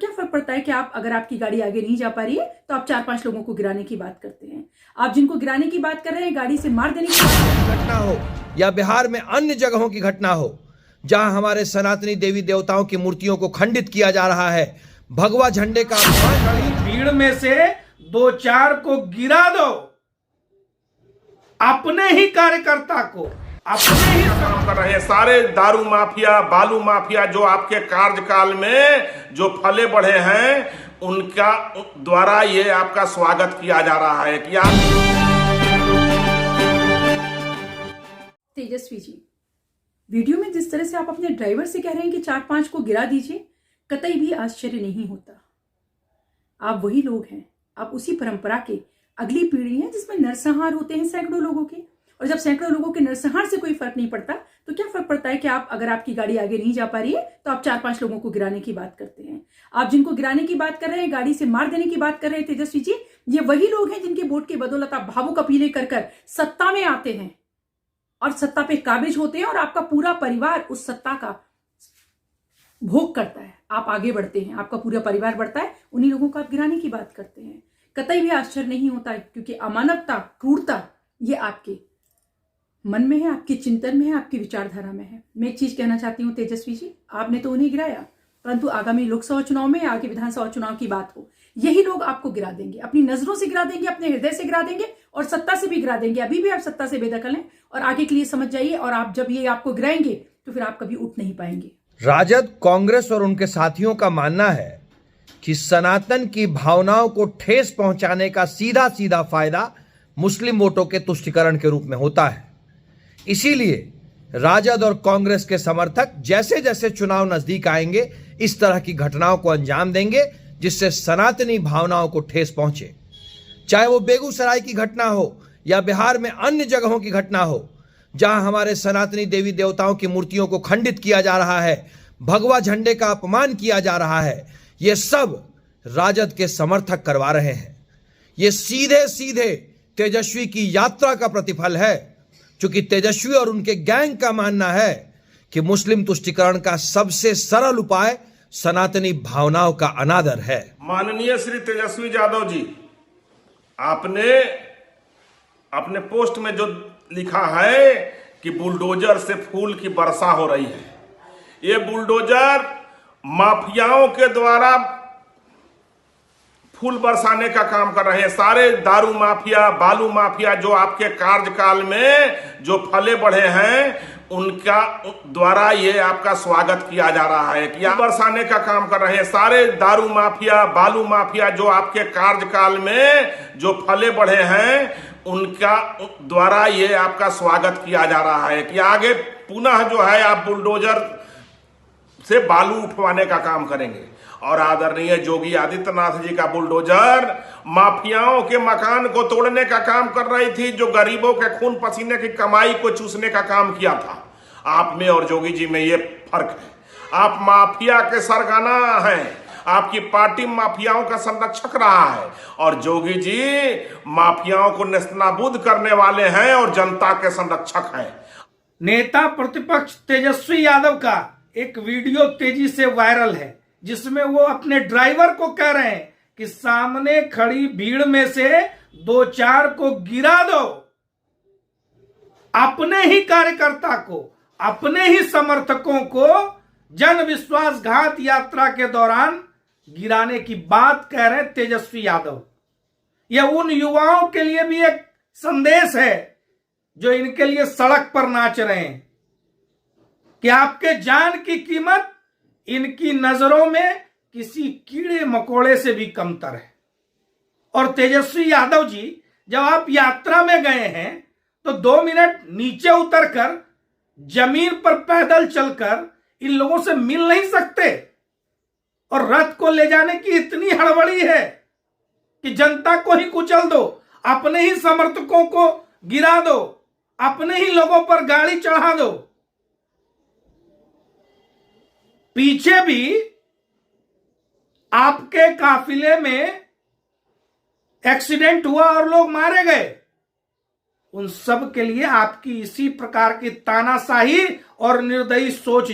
क्या फर्क पड़ता है कि आप अगर आपकी गाड़ी आगे नहीं जा पा रही है तो आप 4-5 लोगों को गिराने की बात करते हैं। आप जिनको गिराने की बात कर रहे हैं, गाड़ी से मार देने की घटना हो या बिहार में अन्य जगहों की घटना हो जहां हमारे सनातनी देवी देवताओं की मूर्तियों को खंडित किया जा रहा है, भगवा झंडे का भीड़ में से 2-4 को गिरा दो, अपने ही कार्यकर्ता को अपने ही काम कर रहे हैं। सारे दारू माफिया, बालू माफिया जो आपके कार्यकाल में जो फले बढ़े हैं, उनका द्वारा ये आपका स्वागत किया जा रहा है कि आप तेजस्वी जी, वीडियो में जिस तरह से आप अपने ड्राइवर से कह रहे हैं कि 4-5 को गिरा दीजिए, कतई भी आश्चर्य नहीं होता। आप वही लोग हैं, आप उसी परंपरा के अगली पीढ़ी है जिसमें नरसंहार होते हैं सैकड़ों लोगों के, और जब सैकड़ों लोगों के नरसंहार से कोई फर्क नहीं पड़ता तो क्या फर्क पड़ता है कि आप अगर आपकी गाड़ी आगे नहीं जा पा रही है तो आप 4-5 लोगों को गिराने की बात करते हैं। आप जिनको गिराने की बात कर रहे हैं, गाड़ी से मार देने की बात कर रहे हैं तेजस्वी जी, ये वही लोग हैं जिनके वोट की बदौलत आप भावुक अपीलें कर सत्ता में आते हैं और सत्ता पे काबिज होते हैं और आपका पूरा परिवार उस सत्ता का भोग करता है। आप आगे बढ़ते हैं, आपका पूरा परिवार बढ़ता है, उन्हीं लोगों को आप गिराने की बात करते हैं। कतई भी आश्चर्य नहीं होता है, क्योंकि अमानवता, क्रूरता ये आपके मन में है, आपके चिंतन में है, आपकी विचारधारा में है। मैं एक चीज कहना चाहती हूँ तेजस्वी जी, आपने तो उन्हें गिराया, परंतु आगामी लोकसभा चुनाव में, आगे विधानसभा चुनाव की बात हो, यही लोग आपको गिरा देंगे, अपनी नजरों से गिरा देंगे, अपने हृदय से गिरा देंगे और सत्ता से भी गिरा देंगे। अभी भी आप सत्ता से बेदखल हैं और आगे के लिए समझ जाइए, और आप जब ये आपको गिराएंगे तो फिर आप कभी उठ नहीं पाएंगे। राजद, कांग्रेस और उनके साथियों का मानना है कि सनातन की भावनाओं को ठेस पहुंचाने का सीधा सीधा फायदा मुस्लिम वोटों के तुष्टीकरण के रूप में होता है। इसीलिए राजद और कांग्रेस के समर्थक जैसे जैसे चुनाव नजदीक आएंगे, इस तरह की घटनाओं को अंजाम देंगे जिससे सनातनी भावनाओं को ठेस पहुंचे। चाहे वो बेगूसराय की घटना हो या बिहार में अन्य जगहों की घटना हो जहां हमारे सनातनी देवी देवताओं की मूर्तियों को खंडित किया जा रहा है, भगवा झंडे का अपमान किया जा रहा है, ये सब राजद के समर्थक करवा रहे हैं। ये सीधे सीधे तेजस्वी की यात्रा का प्रतिफल है, क्योंकि तेजस्वी और उनके गैंग का मानना है कि मुस्लिम तुष्टीकरण का सबसे सरल उपाय सनातनी भावनाओं का अनादर है। माननीय श्री तेजस्वी यादव जी, आपने अपने पोस्ट में जो लिखा है कि बुलडोजर से फूल की वर्षा हो रही है, ये बुलडोजर माफियाओं के द्वारा फूल बरसाने का काम कर रहे हैं। सारे दारू माफिया, बालू माफिया जो आपके कार्यकाल में जो फले बढ़े हैं, उनका द्वारा ये आपका स्वागत किया जा रहा है कि आप बरसाने का काम कर रहे हैं। सारे दारू माफिया, बालू माफिया जो आपके कार्यकाल में जो फले बढ़े हैं, उनका द्वारा ये आपका स्वागत किया जा रहा है कि आगे पुनः जो है आप बुलडोजर से बालू उठवाने का काम करेंगे। और आदरणीय योगी आदित्यनाथ जी का बुलडोजर माफियाओं के मकान को तोड़ने का काम कर रही थी, जो गरीबों के खून पसीने की कमाई को चूसने का काम किया था। आप में और योगी जी में ये फर्क है। आप माफिया के सरगना हैं, आपकी पार्टी माफियाओं का संरक्षक रहा है, और योगी जी माफियाओं को नेस्तनाबूद करने वाले हैं और जनता के संरक्षक हैं। नेता प्रतिपक्ष तेजस्वी यादव का एक वीडियो तेजी से वायरल है, जिसमें वो अपने ड्राइवर को कह रहे हैं कि सामने खड़ी भीड़ में से 2-4 को गिरा दो, अपने ही कार्यकर्ता को, अपने ही समर्थकों को जन विश्वासघात यात्रा के दौरान गिराने की बात कह रहे हैं तेजस्वी यादव। यह उन युवाओं के लिए भी एक संदेश है जो इनके लिए सड़क पर नाच रहे हैं कि आपके जान की कीमत इनकी नजरों में किसी कीड़े मकोड़े से भी कमतर है। और तेजस्वी यादव जी, जब आप यात्रा में गए हैं तो 2 मिनट नीचे उतरकर जमीन पर पैदल चलकर इन लोगों से मिल नहीं सकते, और रथ को ले जाने की इतनी हड़बड़ी है कि जनता को ही कुचल दो, अपने ही समर्थकों को गिरा दो, अपने ही लोगों पर गाड़ी चढ़ा दो। पीछे भी आपके काफिले में एक्सीडेंट हुआ और लोग मारे गए। उन सब के लिए आपकी इसी प्रकार की तानाशाही और निर्दयी सोच